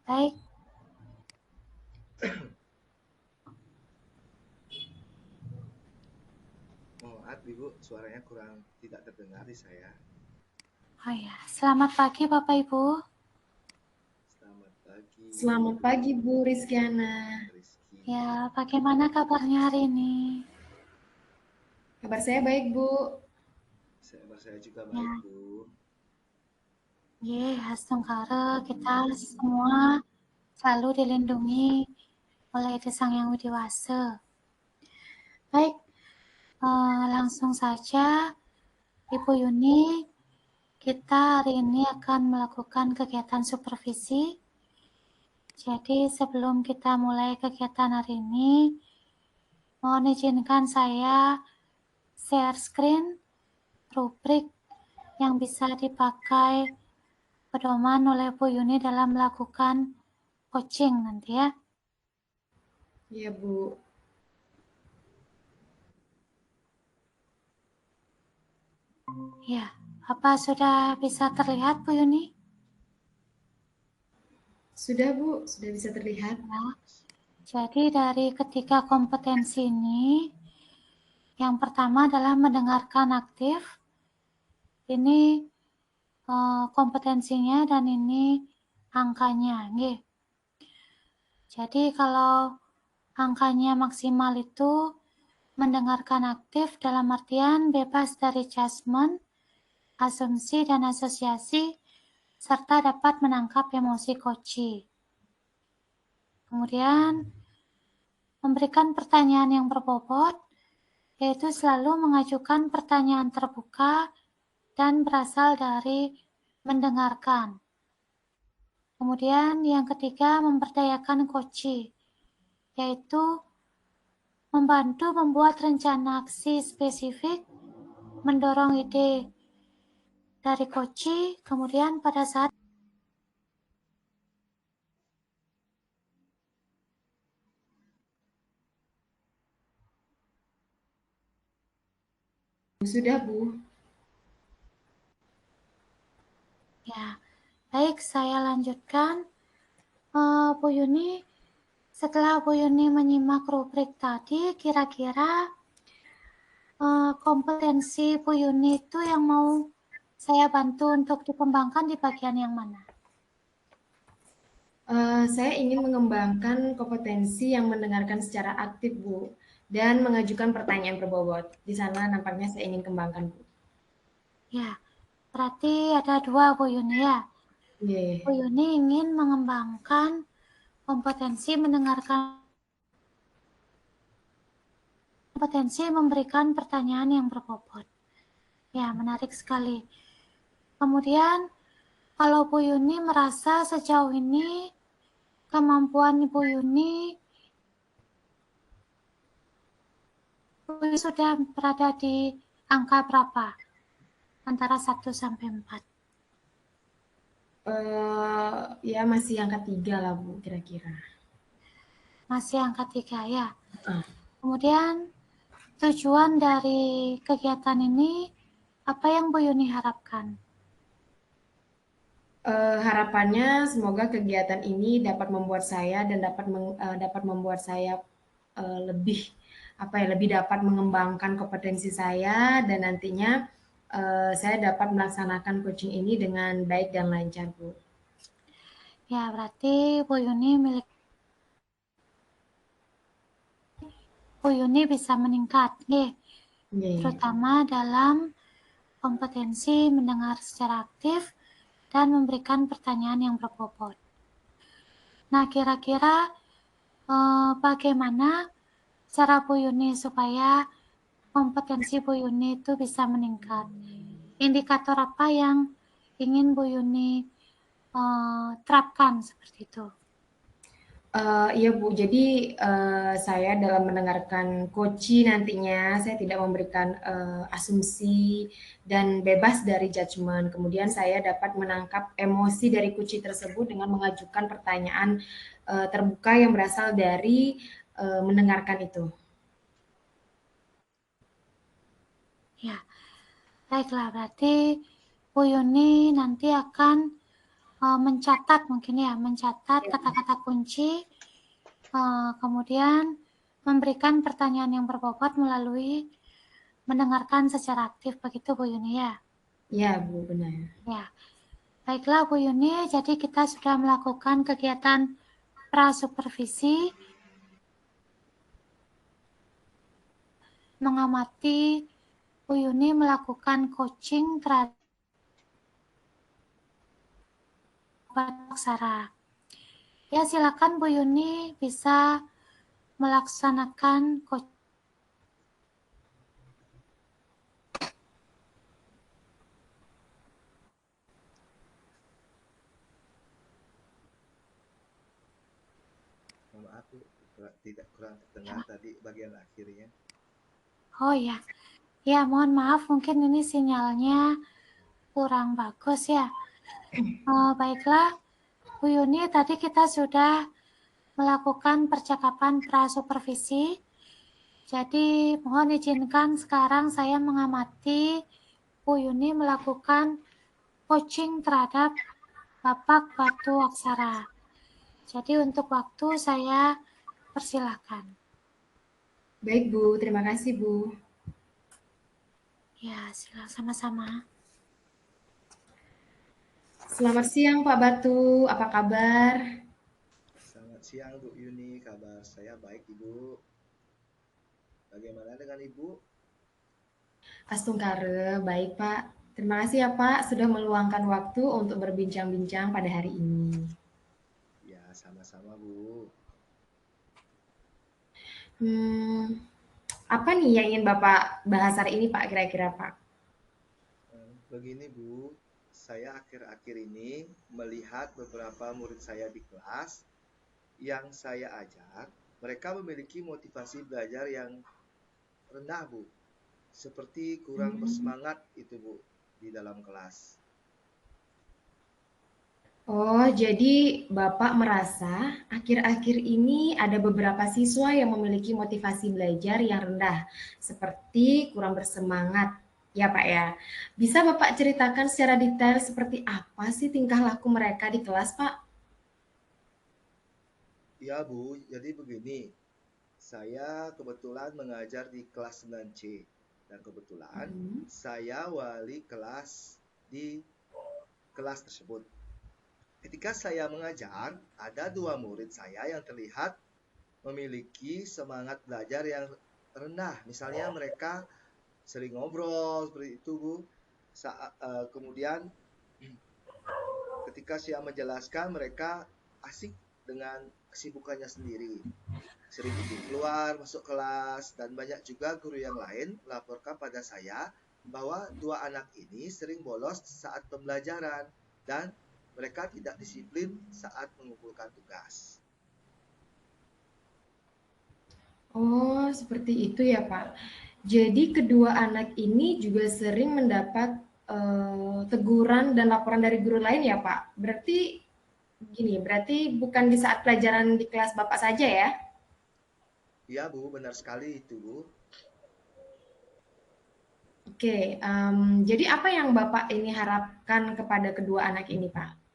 Baik, Mohon maaf Ibu, suaranya kurang tidak terdengar di saya. oh ya, selamat pagi Bapak Ibu. Selamat pagi Selamat Ibu pagi Bu Rizkyana. Rizky. Ya, bagaimana kabarnya hari ini? Kabar saya baik Bu. Kabar saya juga Ya, baik Bu. Hastunggara kita semua selalu dilindungi oleh Sang Yang Widi Wasa. Baik, langsung saja Ibu Yuni, kita hari ini akan melakukan kegiatan supervisi. Jadi sebelum kita mulai kegiatan hari ini, mohon izinkan saya share screen rubrik yang bisa dipakai pedoman oleh Bu Yuni dalam melakukan coaching nanti ya. Iya Bu. Ya, apa sudah bisa terlihat Bu Yuni? Sudah Bu, sudah bisa terlihat. Ya. Jadi dari ketiga kompetensi ini, yang pertama adalah mendengarkan aktif. Ini kompetensinya dan ini angkanya. Nggih. Jadi kalau angkanya maksimal itu mendengarkan aktif dalam artian bebas dari judgment, asumsi dan asosiasi, serta dapat menangkap emosi koci. Kemudian memberikan pertanyaan yang berbobot, yaitu selalu mengajukan pertanyaan terbuka dan berasal dari mendengarkan. Kemudian yang ketiga, memberdayakan koci, yaitu membantu membuat rencana aksi spesifik, mendorong ide dari koci, kemudian pada saat Sudah Bu. ya, baik saya lanjutkan. Bu Yuni, setelah Bu Yuni menyimak rubrik tadi, kira-kira kompetensi Bu Yuni itu yang mau saya bantu untuk dikembangkan di bagian yang mana? Saya ingin mengembangkan kompetensi yang mendengarkan secara aktif Bu dan mengajukan pertanyaan berbobot. Di sana nampaknya saya ingin kembangkan Bu. Ya, berarti ada dua Bu Yuni ya. Bu Yeah. Yuni ingin mengembangkan kompetensi mendengarkan, kompetensi memberikan pertanyaan yang berbobot. Ya, menarik sekali. Kemudian, kalau Bu Yuni merasa sejauh ini kemampuan Ibu Yuni sudah berada di angka berapa? Antara 1 sampai 4. Ya masih angka 3 lah Bu kira-kira. Masih angka 3 ya. Uh. Kemudian tujuan dari kegiatan ini apa yang Bu Yuni harapkan? Harapannya semoga kegiatan ini dapat membuat saya dan dapat membuat saya lebih lebih dapat mengembangkan kompetensi saya dan nantinya saya dapat melaksanakan coaching ini dengan baik dan lancar Bu. Ya, berarti Bu Yuni bisa meningkat, terutama dalam kompetensi mendengar secara aktif dan memberikan pertanyaan yang berbobot. Nah, kira-kira bagaimana cara Bu Yuni supaya kompetensi Bu Yuni itu bisa meningkat? Indikator apa yang ingin Bu Yuni terapkan seperti itu? Iya Bu, jadi saya dalam mendengarkan coaching nantinya saya tidak memberikan asumsi dan bebas dari judgement. Kemudian saya dapat menangkap emosi dari coaching tersebut dengan mengajukan pertanyaan terbuka yang berasal dari mendengarkan itu. Ya, baiklah, berarti Bu Yuni nanti akan mencatat mungkin ya, mencatat Ya. kata-kata kunci, kemudian memberikan pertanyaan yang berbobot melalui mendengarkan secara aktif, begitu Bu Yuni ya? Ya Bu, benar. Ya, baiklah Bu Yuni, jadi kita sudah melakukan kegiatan prasupervisi, mengamati Bu Yuni melakukan coaching terhadap aksara. Ya, silakan Bu Yuni bisa melaksanakan coaching. Maaf Bu, tidak kurang terdengar tadi bagian akhirnya. Oh ya, ya mohon maaf mungkin ini sinyalnya kurang bagus ya. Baiklah, Bu Yuni, tadi kita sudah melakukan percakapan prasupervisi. Jadi mohon izinkan sekarang saya mengamati Bu Yuni melakukan coaching terhadap Bapak Batu Aksara. Jadi untuk waktu saya persilahkan. Baik Bu, terima kasih Bu. Ya, silakan sama-sama. Selamat siang Pak Batu, apa kabar? Selamat siang Bu Yuni, kabar saya baik Ibu. Bagaimana dengan Ibu? Astungkare, baik Pak. Terima kasih ya Pak sudah meluangkan waktu untuk berbincang-bincang pada hari ini. Ya, sama-sama Bu. Apa nih yang ingin Bapak bahas hari ini Pak kira-kira Pak? Begini Bu, saya akhir-akhir ini melihat beberapa murid saya di kelas yang saya ajar, mereka memiliki motivasi belajar yang rendah Bu. Seperti kurang bersemangat itu Bu di dalam kelas. Oh, jadi Bapak merasa akhir-akhir ini ada beberapa siswa yang memiliki motivasi belajar yang rendah, seperti kurang bersemangat, ya Pak ya. Bisa Bapak ceritakan secara detail seperti apa sih tingkah laku mereka di kelas, Pak? Ya Bu, jadi begini, saya kebetulan mengajar di kelas 9C dan kebetulan saya wali kelas di kelas tersebut. Ketika saya mengajar, ada dua murid saya yang terlihat memiliki semangat belajar yang rendah. Misalnya mereka sering ngobrol seperti itu, Bu. Kemudian ketika saya menjelaskan, mereka asik dengan kesibukannya sendiri. Sering izin keluar, masuk kelas, dan banyak juga guru yang lain melaporkan pada saya bahwa dua anak ini sering bolos saat pembelajaran dan mereka tidak disiplin saat mengumpulkan tugas. Oh, seperti itu ya, Pak. Jadi kedua anak ini juga sering mendapat teguran dan laporan dari guru lain ya, Pak. Berarti bukan di saat pelajaran di kelas Bapak saja ya? Iya, Bu, benar sekali itu, Bu. Oke, jadi apa yang Bapak ini harapkan kepada kedua anak ini, Pak?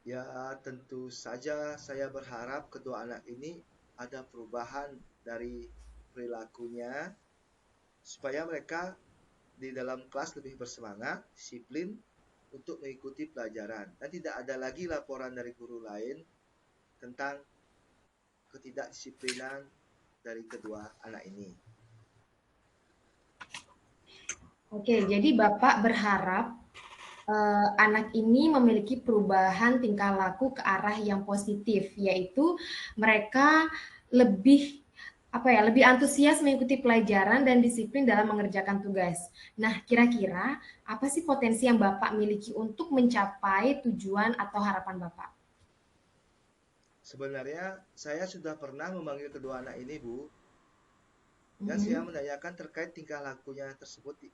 Ya, tentu saja saya berharap kedua anak ini ada perubahan dari perilakunya supaya mereka di dalam kelas lebih bersemangat, disiplin untuk mengikuti pelajaran dan tidak ada lagi laporan dari guru lain tentang ketidakdisiplinan dari kedua anak ini. Oke, jadi Bapak berharap anak ini memiliki perubahan tingkah laku ke arah yang positif, yaitu mereka lebih lebih antusias mengikuti pelajaran dan disiplin dalam mengerjakan tugas. Nah, kira-kira apa sih potensi yang Bapak miliki untuk mencapai tujuan atau harapan Bapak? Sebenarnya saya sudah pernah memanggil kedua anak ini, Bu, dan saya menanyakan terkait tingkah lakunya tersebut.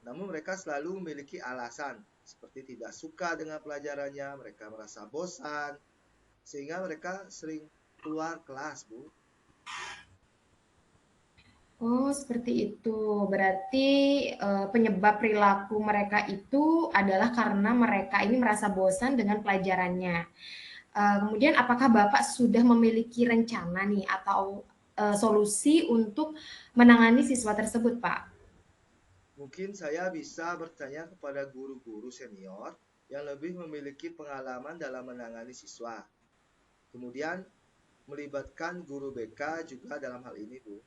Namun mereka selalu memiliki alasan seperti tidak suka dengan pelajarannya, mereka merasa bosan, sehingga mereka sering keluar kelas, Bu. Oh, seperti itu. Berarti penyebab perilaku mereka itu adalah karena mereka ini merasa bosan dengan pelajarannya. Kemudian apakah Bapak sudah memiliki rencana nih atau solusi untuk menangani siswa tersebut, Pak? Mungkin saya bisa bertanya kepada guru-guru senior yang lebih memiliki pengalaman dalam menangani siswa. Kemudian melibatkan guru BK juga dalam hal ini, Bu.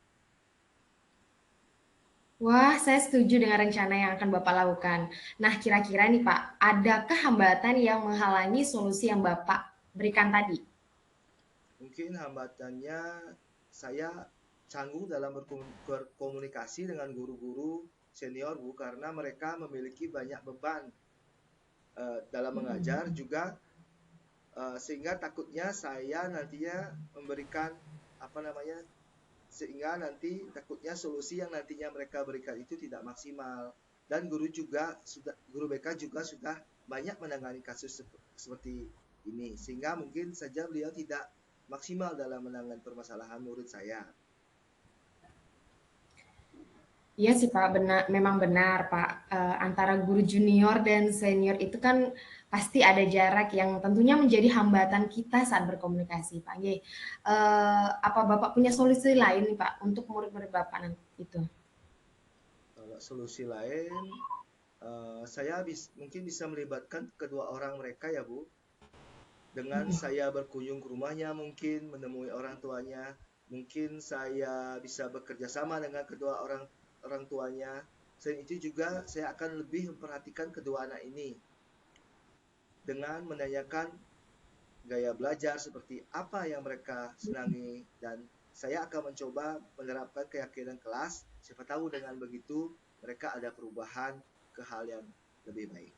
Wah, saya setuju dengan rencana yang akan Bapak lakukan. Nah, kira-kira nih Pak, adakah hambatan yang menghalangi solusi yang Bapak berikan tadi? Mungkin hambatannya saya canggung dalam berkomunikasi dengan guru-guru senior, Bu, karena mereka memiliki banyak beban dalam mengajar juga, sehingga takutnya saya nantinya memberikan apa namanya, sehingga nanti takutnya solusi yang nantinya mereka berikan itu tidak maksimal. Dan guru BK juga sudah banyak menangani kasus seperti ini, sehingga mungkin saja beliau tidak maksimal dalam menangani permasalahan murid saya. Iya sih Pak, benar, memang benar Pak. Antara guru junior dan senior itu kan pasti ada jarak yang tentunya menjadi hambatan kita saat berkomunikasi Pak. Apa Bapak punya solusi lain nih Pak untuk murid-murid Bapak nanti itu? Kalau solusi lain, saya mungkin bisa melibatkan kedua orang mereka ya, Bu. Dengan saya berkunjung ke rumahnya, mungkin menemui orang tuanya, mungkin saya bisa bekerja sama dengan kedua orang tuanya. Selain itu juga saya akan lebih memperhatikan kedua anak ini dengan menanyakan gaya belajar seperti apa yang mereka senangi, dan saya akan mencoba menerapkan keyakinan kelas. Siapa tahu dengan begitu mereka ada perubahan ke hal yang lebih baik.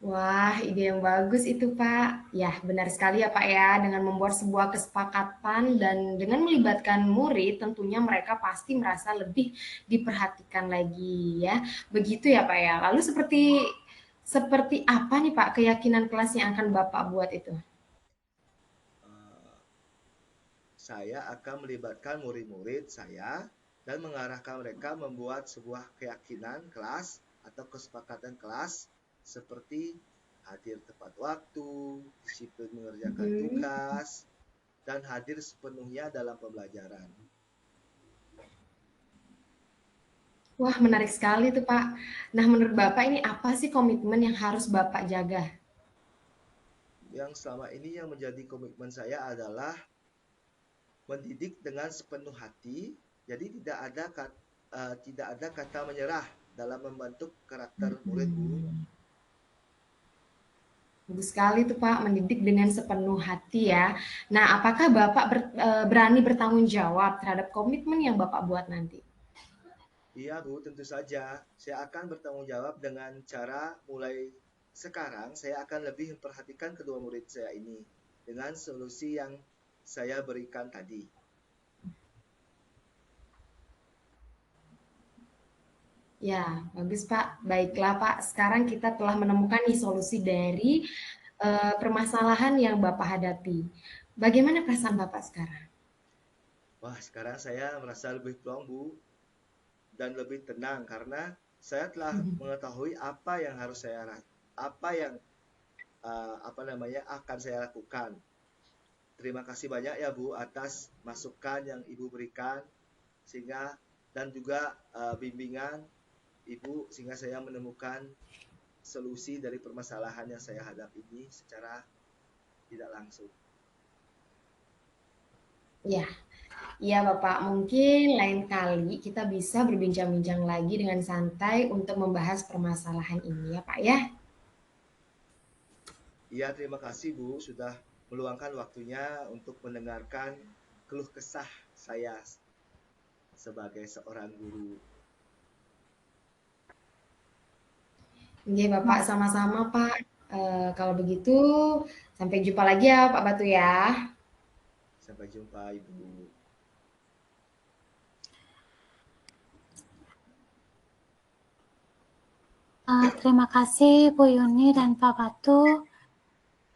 Wah, ide yang bagus itu, Pak. Ya, benar sekali ya, Pak ya. Dengan membuat sebuah kesepakatan dan dengan melibatkan murid, tentunya mereka pasti merasa lebih diperhatikan lagi ya. Begitu ya, Pak ya. Lalu seperti apa nih, Pak, keyakinan kelas yang akan Bapak buat itu? Uh, saya akan melibatkan murid-murid saya dan mengarahkan mereka membuat sebuah keyakinan kelas atau kesepakatan kelas seperti hadir tepat waktu, disiplin mengerjakan Hmm. tugas, dan hadir sepenuhnya dalam pembelajaran. Wah, menarik sekali tuh, Pak. Nah, menurut Bapak ini apa sih komitmen yang harus Bapak jaga? Yang selama ini yang menjadi komitmen saya adalah mendidik dengan sepenuh hati, jadi tidak ada kata menyerah dalam membentuk karakter murid, Bu. Bagus sekali tuh Pak, mendidik dengan sepenuh hati ya. Nah, apakah Bapak berani bertanggung jawab terhadap komitmen yang Bapak buat nanti? Iya, Bu, tentu saja. Saya akan bertanggung jawab dengan cara mulai sekarang saya akan lebih memperhatikan kedua murid saya ini dengan solusi yang saya berikan tadi. Ya, bagus Pak. Baiklah Pak, sekarang kita telah menemukan nih solusi dari permasalahan yang Bapak hadapi. Bagaimana perasaan Bapak sekarang? Wah, sekarang saya merasa lebih plong, Bu, dan lebih tenang karena saya telah mengetahui apa yang apa namanya akan saya lakukan. Terima kasih banyak ya, Bu, atas masukan yang Ibu berikan sehingga dan juga bimbingan Ibu sehingga saya menemukan solusi dari permasalahan yang saya hadapi ini secara tidak langsung. Ya, iya Bapak, mungkin lain kali kita bisa berbincang-bincang lagi dengan santai untuk membahas permasalahan ini ya Pak ya. Iya, terima kasih Bu sudah meluangkan waktunya untuk mendengarkan keluh kesah saya sebagai seorang guru. Oke Bapak, sama-sama Pak. Kalau begitu, sampai jumpa lagi ya Pak Batu ya. Sampai jumpa Ibu. Terima kasih Bu Yuni dan Pak Batu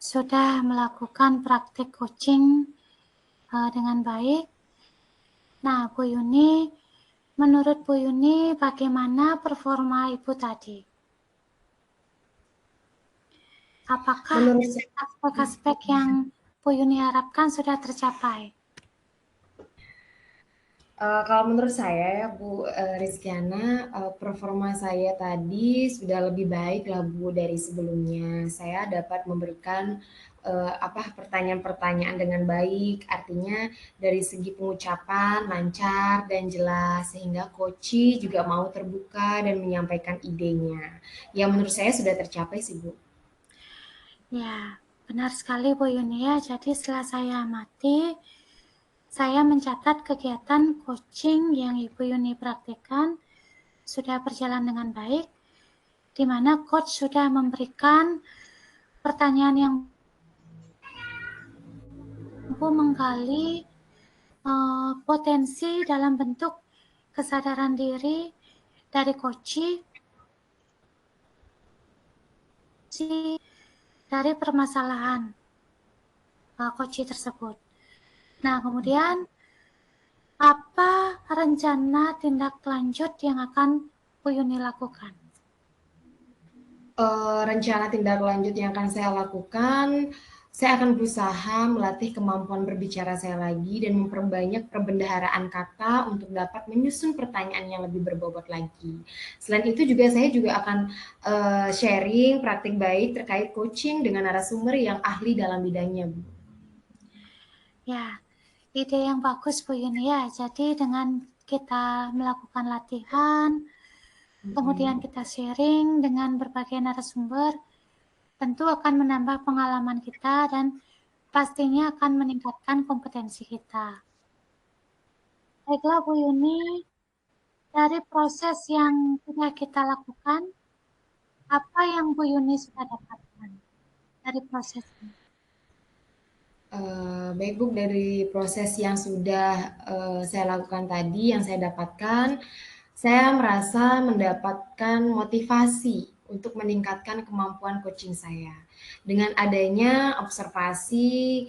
sudah melakukan praktik coaching dengan baik. Nah, Bu Yuni, menurut Bu Yuni bagaimana performa Ibu tadi? Apakah Menurut saya, aspek-aspek yang Bu Yuni harapkan sudah tercapai? Kalau menurut saya ya Bu Rizkyana, performa saya tadi sudah lebih baik lah Bu dari sebelumnya. Saya dapat memberikan pertanyaan-pertanyaan dengan baik, artinya dari segi pengucapan lancar dan jelas sehingga coach juga mau terbuka dan menyampaikan idenya. Ya menurut saya sudah tercapai sih Bu. Ya, benar sekali Bu Yuni ya. Jadi setelah saya amati, saya mencatat kegiatan coaching yang Ibu Yuni praktekkan sudah berjalan dengan baik, di mana coach sudah memberikan pertanyaan yang mampu menggali potensi dalam bentuk kesadaran diri dari coach dari permasalahan coach tersebut. Nah, kemudian apa rencana tindak lanjut yang akan Bu Yuni lakukan? Rencana tindak lanjut yang akan saya lakukan, saya akan berusaha melatih kemampuan berbicara saya lagi dan memperbanyak perbendaharaan kata untuk dapat menyusun pertanyaan yang lebih berbobot lagi. Selain itu juga saya juga akan sharing praktik baik terkait coaching dengan narasumber yang ahli dalam bidangnya, Bu. Ya, ide yang bagus Bu Yuni ya. Jadi dengan kita melakukan latihan, kemudian kita sharing dengan berbagai narasumber, tentu akan menambah pengalaman kita dan pastinya akan meningkatkan kompetensi kita. Baiklah Bu Yuni, dari proses yang sudah kita lakukan, apa yang Bu Yuni sudah dapatkan dari proses ini? Baik Bu, dari proses yang sudah saya lakukan tadi, yang saya dapatkan, saya merasa mendapatkan motivasi untuk meningkatkan kemampuan coaching saya. Dengan adanya observasi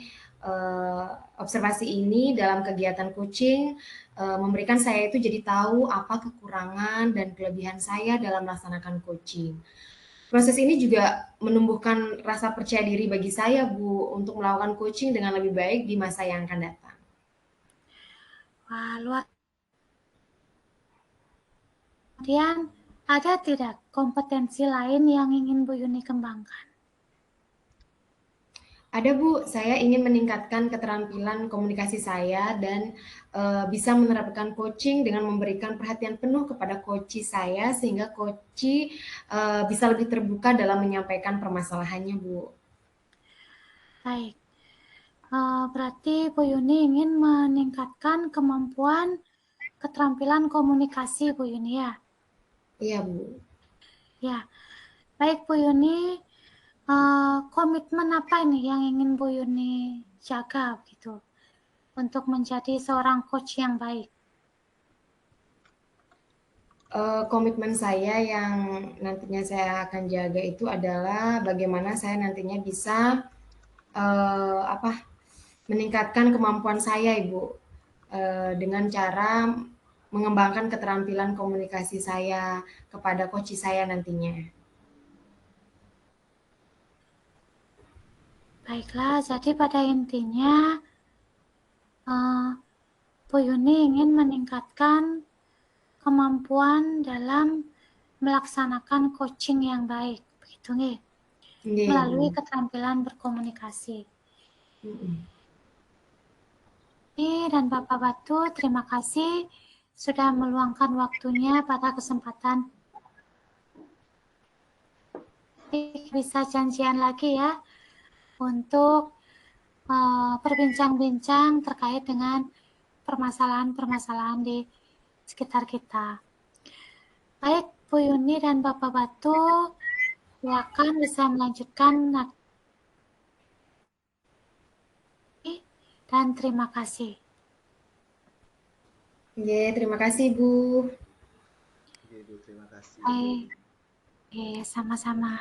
ini dalam kegiatan coaching memberikan saya itu jadi tahu apa kekurangan dan kelebihan saya dalam melaksanakan coaching. Proses ini juga menumbuhkan rasa percaya diri bagi saya, Bu, untuk melakukan coaching dengan lebih baik di masa yang akan datang. Wah, luar. Kemudian, ada tidak kompetensi lain yang ingin Bu Yuni kembangkan? Ada Bu, saya ingin meningkatkan keterampilan komunikasi saya dan bisa menerapkan coaching dengan memberikan perhatian penuh kepada coach saya sehingga coach bisa lebih terbuka dalam menyampaikan permasalahannya, Bu. Baik, berarti Bu Yuni ingin meningkatkan kemampuan keterampilan komunikasi Bu Yuni ya? Iya, Bu. Ya, baik Bu Yuni, komitmen apa ini yang ingin Bu Yuni jaga gitu untuk menjadi seorang coach yang baik? Komitmen saya yang nantinya saya akan jaga itu adalah bagaimana saya nantinya bisa meningkatkan kemampuan saya, Ibu, dengan cara mengembangkan keterampilan komunikasi saya kepada coach saya nantinya. Baiklah, jadi pada intinya Bu Yuni ingin meningkatkan kemampuan dalam melaksanakan coaching yang baik, begitu nih, Nggih, Bu. melalui keterampilan berkomunikasi. Dan Bapak Batu, terima kasih sudah meluangkan waktunya pada kesempatan. Bisa janjian lagi ya untuk berbincang-bincang terkait dengan permasalahan-permasalahan di sekitar kita. Baik, Bu Yuni dan Bapak Batu, silakan bisa melanjutkan dan terima kasih. Nggih, terima kasih, Bu. Oke, Bu, terima kasih. Baik, sama-sama.